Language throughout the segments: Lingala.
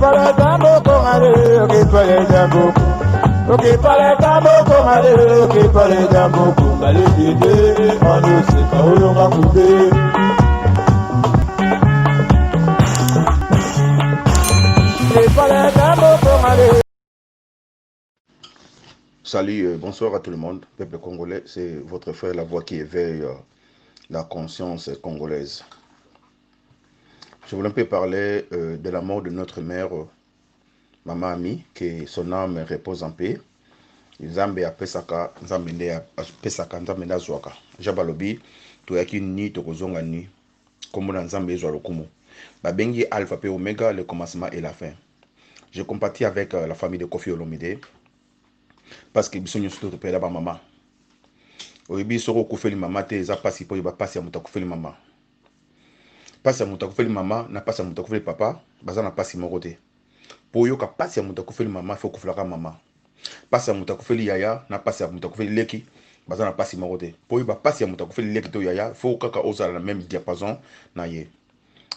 para tambo con areo, que para tambo. Ok, para tambo con areo, que para tambo con areo, mano se caulou ma coupé. Salut, bonsoir à tout le monde, peuple congolais, c'est votre frère La Voix qui éveille la conscience congolaise. Je voulais un peu parler de la mort de notre mère, Maman Ami, que son âme repose en paix. Nzambe apesaka, Nzambe nde apesaka, Nzambe nde azwaka. Jabalobi, toyaki ni tokozonga ni, kombo na Nzambe ezwa lokumu. Babengi Alpha pe Omega, le commencement et la fin. Je compatis avec la famille de Koffi Olomide, parce que biso nyonso topela ba mama. Oyebi soko kufeli mama te eza pasi po yeba pasi ya muta kufeli mama. Pasi ya muta kufeli mama na pasi ya muta kufeli papa, baza na pasi moko te. Po yoka pasi ya muta kufeli mama fo kufela mama. Pasi ya muta kufeli yaya na pasi ya muta kufeli leki, baza na pasi moko te. Po yoba pasi ya muta kufeli leki to yaya, fo kaka ozala na même diapason na ye.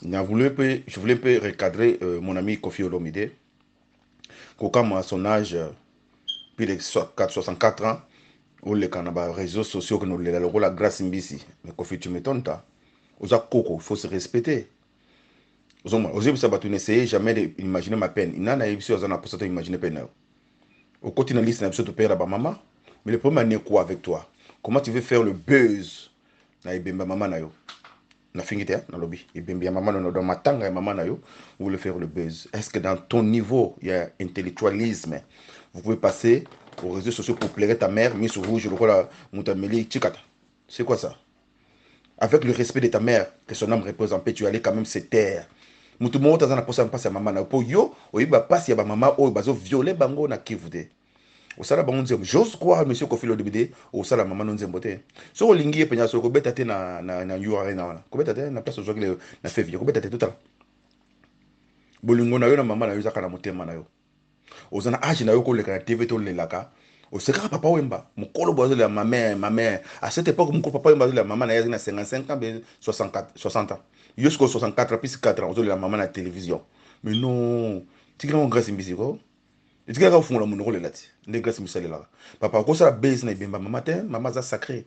Je voulais un peu recadrer mon ami Koffi Olomide. Comme à son âge, plus de 64 ans, ou les réseaux sociaux que nous avons la grâce ici. Mais Koffi, tu m'étonnes, il faut se respecter. N'essayez jamais d'imaginer ma peine. Il n'y a pas de imaginer peine. Au quotidien, il y a de père à maman. Mais le problème est quoi avec toi? Comment tu veux faire le buzz? Na fingite na lobby et bien maman dans matanga et maman nayo vous voulez faire le buzz. Est-ce que dans ton niveau il y a intellectualisme? Vous pouvez passer aux réseaux sociaux pour plaire ta mère, mise sur rouge, le rôle moutameli chikata. C'est quoi ça? Avec le respect de ta mère, que son âme repose en paix, tu allais quand même se taire. Moutumo ta zana posa passe à maman na po yo, oyiba passe ya ba maman o bazo violer bango na kivude. Au sala bango nzembo, j'ose croire monsieur Koffi Olomide au sala maman no nzembo te. So lingi penya so ko beta te na yura na wana. Ko beta te na place ozwa na fevi, ko beta te total. Bolingo na yo na maman na yo zaka na motema na yo. Ozana age na yo ko leka na TV to lelaka. O seka papa wemba, mukolo bozo la ma mère. À cette époque mukolo papa wemba la maman na ya na 55 ans, 60 ans. Jusqu'au 64 plus 4 ans, la maman na télévision. Mais non, tu grand grâce imbisi ko. Et tu regardes au fond, mon rôle est là. Les gars, c'est là. Papa, quand ça la baisse, maman, maman, ça sacré.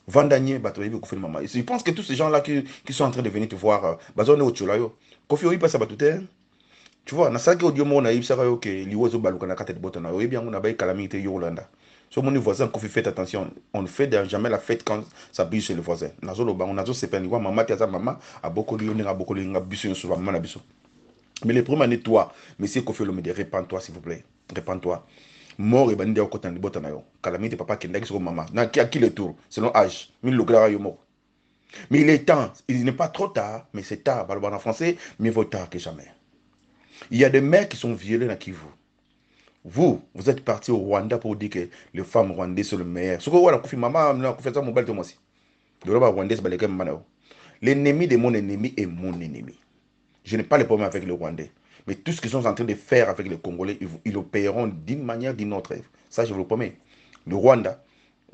Vandanier, bateau, il faut maman. Je pense que tous ces gens-là qui sont en train de venir te voir, bazon est au tcholayo. Kofi, il passe à batouté. Tu vois, na saki audio mon naïf, ça va ok, l'ioiseau balouka na kate de botana. Oui, bien, on a bail calamité Yolanda. Sur mon voisin, Kofi, faites attention. On ne fait jamais la fête quand ça buse chez le voisin. Nazolo, on a tous ces peines. Maman, tia maman, a beaucoup de lions, a beaucoup de lions, bisu sur maman, na bisu. Mais le premier est toi, monsieur Koffi Olomide, répands-toi s'il vous plaît. Répands-toi. Mort et bandit au côté de Botanayo. Calamité papa qui n'est sur maman. N'a qui le tour, selon âge. Mais le gras mort. Mais il est temps, il n'est pas trop tard, mais c'est tard. En français, mieux vaut tard que jamais. Il y a des mères qui sont violées dans Kivu. Vous êtes parti au Rwanda pour dire que les femmes rwandaises sont les meilleures. Ce que vous avez maman, vous avez fait ça, mon bel aussi. L'ennemi de mon ennemi est mon ennemi. Je n'ai pas de problème avec les Rwandais. Mais tout ce qu'ils sont en train de faire avec les Congolais, ils le paieront d'une manière ou d'une autre. Ça, je vous le promets. Le Rwanda,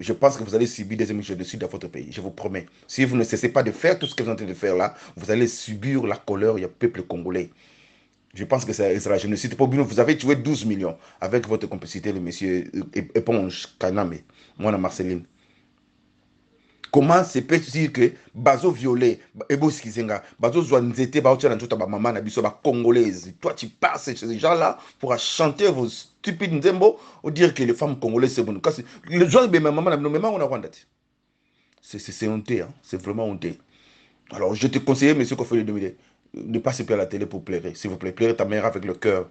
je pense que vous allez subir des émissions de sud dans votre pays. Je vous promets. Si vous ne cessez pas de faire tout ce que vous êtes en train de faire là, vous allez subir la colère du peuple congolais. Je pense que ça sera génocide. Vous avez tué 12 millions avec votre complicité, le monsieur Éponge Kaname, moi, Marceline. Comment c'est possible que bazo violé ebo skizenga bazo zwanzete ba otia na nzota ba mama na biso ba congolaise. Toi tu passes ces gens là pour chanter vos stupides nzembo ou dire que les femmes congolaises c'est bon. Les gens be maman na maman on a Rwanda. C'est honteux hein, c'est vraiment honteux. Alors je te conseille monsieur Koffi Olomide, ne pas se plaire à la télé pour pleurer, s'il vous plaît, pleurer ta mère avec le cœur.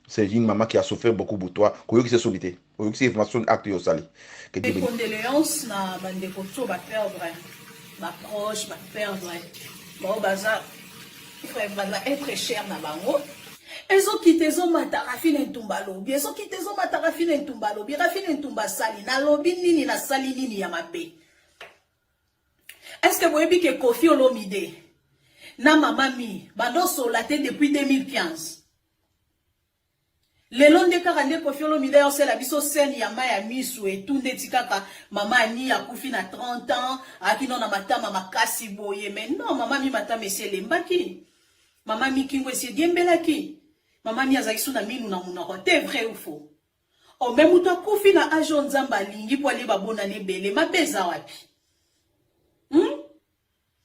C'est une maman qui a souffert beaucoup pour toi. Qui s'est solité. Qui s'est information acte au sali. Des condoléances na bande koto ba perdre. Ma proche ba perdre. Bon baza va être cher na bango. Ezo quitté zo mata rafine ntumba lobi. Ezo quitté zo mata rafine ntumba lobi. Rafine ntumba sali na lobi nini na sali nini ya mabe. Est-ce que vous avez vu que Koffi Olomide na maman mi bando solaté depuis 2015? Le long de Karande Koffi Olomide on sait la biso scène ya maya misu et tout ndetikaka maman ni ya kufi na 30 ans akino na matama makasi boye mais non maman mi matama c'est lembaki maman mi kingo c'est diembelaki Maman Miyazaki suna minu na munoko. T'es vrai ou faux? Oh, mais mouta koufi na ajon zamba lingi po ale babona ne bele. Ma beza wapi?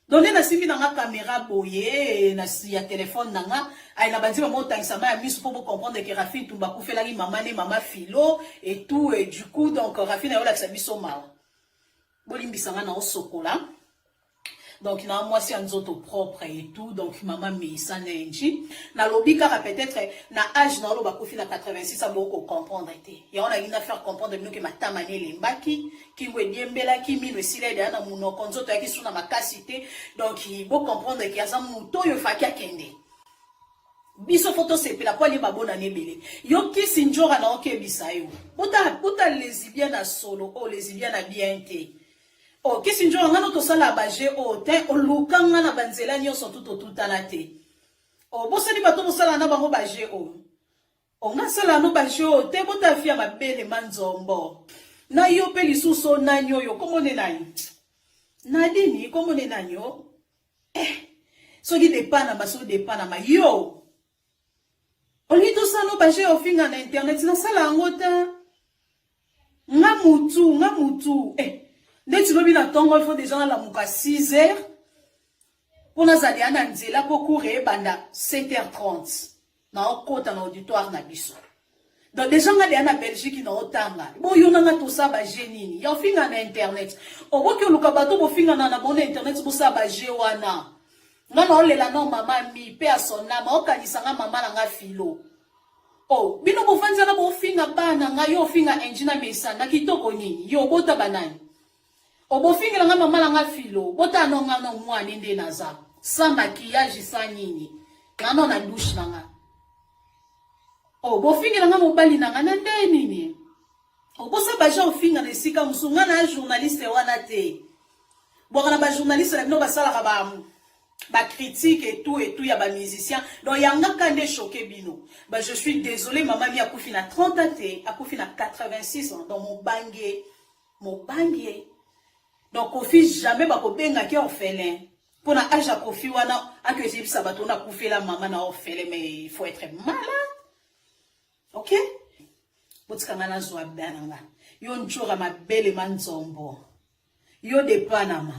Donne na simbi na nga caméra boye, na si ya téléphone na nga. Ay na banzi maman otangisa ma ya misu pour comprendre que Rafine Tumba koufi la maman ne maman philo et tout. Et du coup, donc Rafine a eu la biso mao. Bolimbisa nga na osokola. Donc, na moi, c'est un autre propre et tout. Donc, maman, mais ça n'est na lobby, car peut-être, na âge, na loba, kofi na 86, ça beaucoup comprendre. Et on a une affaire comprendre, nous, que ma tamane, les mbaki, qui m'a dit, mbela, qui m'a dit, là, dans mon konzo, qui sont dans ma cassité. Donc, il faut comprendre qu'il y a un mouton, il faut qu'il y a kende. Biso photo, c'est la poigne, ma bonne année, belé. Yo, qui s'injora, na oké, bisayo. Puta, lesbienne à solo, oh, lesbienne à bien té. Oh, qu'est-ce que tu as dit? Sala baje oh te o lukanga na banzela nyonso tout alate. Oh, bo sali bato sala na bango baje oh. Oh, nga sala no baje oh te bota fia mabele manzombo. Na yo pe lisuso na nyoyo komone nani? Na dini komone nanyo? So gi depana baso depana ma yo. Oli to sala no baje oh finga na internet na sala ngota. Nga mutu dès que tu veux bien il faut déjà la mouka 6 heures. Pour nous aller à Nanzela pour courir banda 7h30. Dans le côté auditoire na biso. Donc des gens aller à Belgique qui n'ont autant là. Bon yo na tout ça ba génie. Yo finga na internet. O bo ke luka bato bo finga na bon internet bo ça ba jewana. Non lela non maman mi pe a son âme o kanisa nga maman na nga filo. Oh, bino bo fanza na bo finga bana nga yo finga engineer mesa na kitoko nini. Yo bota banani. Obo fingira nga mama nga filo, bota no nga no mwana nde naza. Sans maquillage sans nini. Ngano na douche nga. Obo fingira nga mobali nga na nde nini. Obo sa baja ofinga na sika musunga na journaliste wana te. Bora na ba journaliste na bino basala ba critique et tout ya ba musicien. Donc yanga kande choqué bino. Bah je suis désolé maman mi akufi na 30 ans te, akufi na 86 ans dans mon bangier. Donc, Kofi jamais va benga qui orphelin. Pour na âge à Kofi wana, à que j'ai sabato na Kofi la maman na orphelin, mais il faut être malade. Ok? Boutskanga na zwa bananga. Yo nchora ma belle manzombo. Yo de Panama.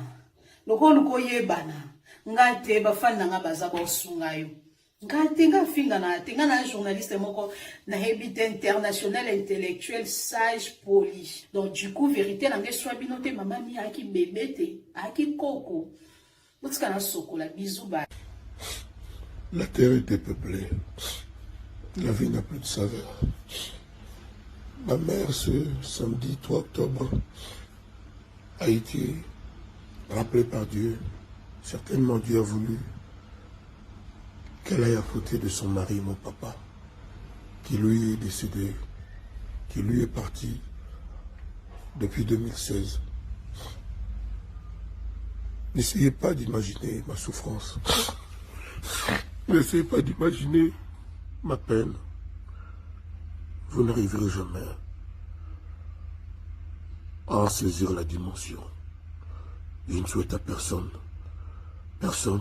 Loko luko yebana. Ngate ba fana nga bazaba osungayo. Ngate nga finga na tenga na journaliste moko na habité international intellectuel sage poli. Donc du coup vérité na nge soit binote maman mi aki bébé aki koko. Boutska na sokola bisou ba. La terre était peuplée. La vie n'a plus de saveur. Ma mère ce samedi 3 octobre a été rappelée par Dieu. Certainement Dieu a voulu qu'elle aille à côté de son mari, mon papa, qui lui est décédé, qui lui est parti depuis 2016. N'essayez pas d'imaginer ma souffrance. N'essayez pas d'imaginer ma peine. Vous n'arriverez jamais à en saisir la dimension. Je ne souhaite à personne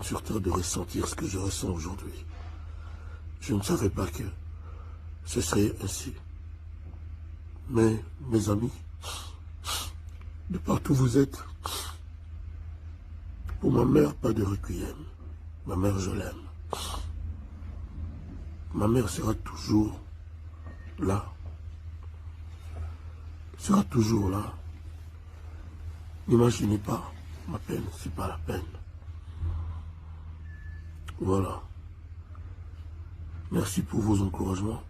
sur terre de ressentir ce que je ressens aujourd'hui. Je ne savais pas que ce serait ainsi. Mais, mes amis, de partout où vous êtes, pour ma mère, pas de requiem. Ma mère, je l'aime. Ma mère sera toujours là. Sera toujours là. N'imaginez pas ma peine, c'est pas la peine. Voilà. Merci pour vos encouragements.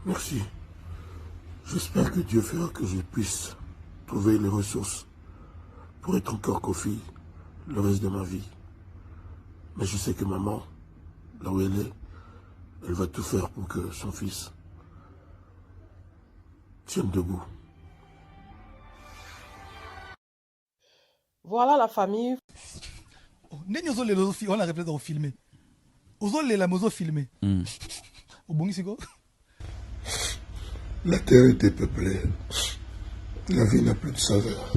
Merci. J'espère que Dieu fera que je puisse trouver les ressources pour être encore Kofi le reste de ma vie. Mais je sais que maman, là où elle est, elle va tout faire pour que son fils tienne debout. Voilà la famille. Neni ozo lelo on a répété au filmer. Ozo lela mozo filmer. Au bon ici quoi? La terre était peuplée. La vie n'a plus de saveur.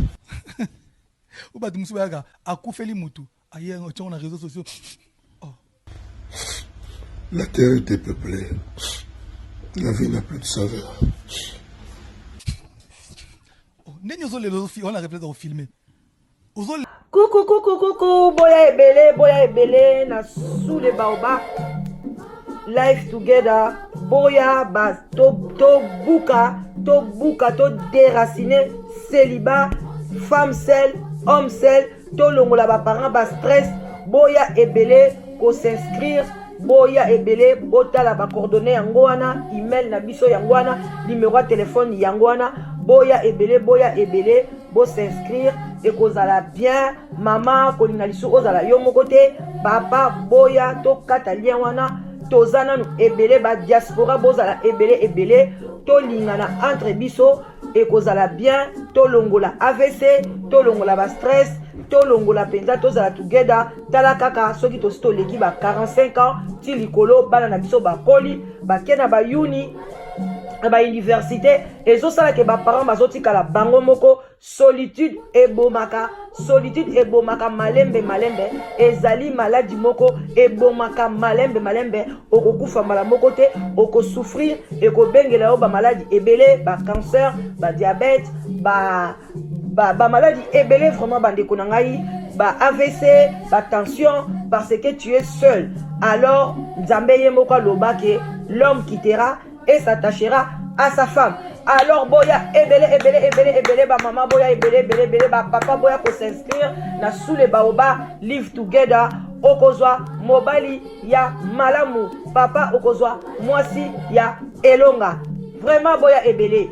Ou bah tu me souviens à Koufeli Moutou. Ailleurs on a réseaux sociaux. Oh. La terre était peuplée. La vie n'a plus de saveur. Ndenge on a répété au filmer. Coucou, boya ebele na sous les baobab. Life together, boya ba to buka, to déraciner, célibat, femme seule, homme seul, to longola ba parents ba stress, boya ebele ko s'inscrire, boya ebele botala ba coordonnées yango wana, email na biso yango wana, numéro de téléphone yango wana, boya ebele bo s'inscrire et kozala bien, maman kolinga lisu ozala yo moko te, papa boya to kata lien wana. Tozana nu ebele ba diaspora bozala ebele to lingana entre biso et kozala bien to longola AVC to longola ba stress to longola penza tozala together tala kaka soki to leki ba 45 ans ti likolo bana na biso ba koli ba kena ba uni ba université ezosala ke ba parents bazotikala bango moko solitude ebomaka malembe ezali maladie moko ebomaka malembe okokufa mbala moko te okosouffrir ekobengela yo ba maladie ebele ba cancer ba diabète ba maladie ebele vraiment bandeko na ngai ba AVC ba tension parce que tu es seul. Alors Nzambe ye moko aloba ke l'homme quittera et s'attachera à sa femme. Alors boya ebele ba maman boya ebele ba papa boya ko s'inscrire na sous les baobab live together okozwa mobali ya malamu papa okozwa mwasi ya elonga. Vraiment boya ebele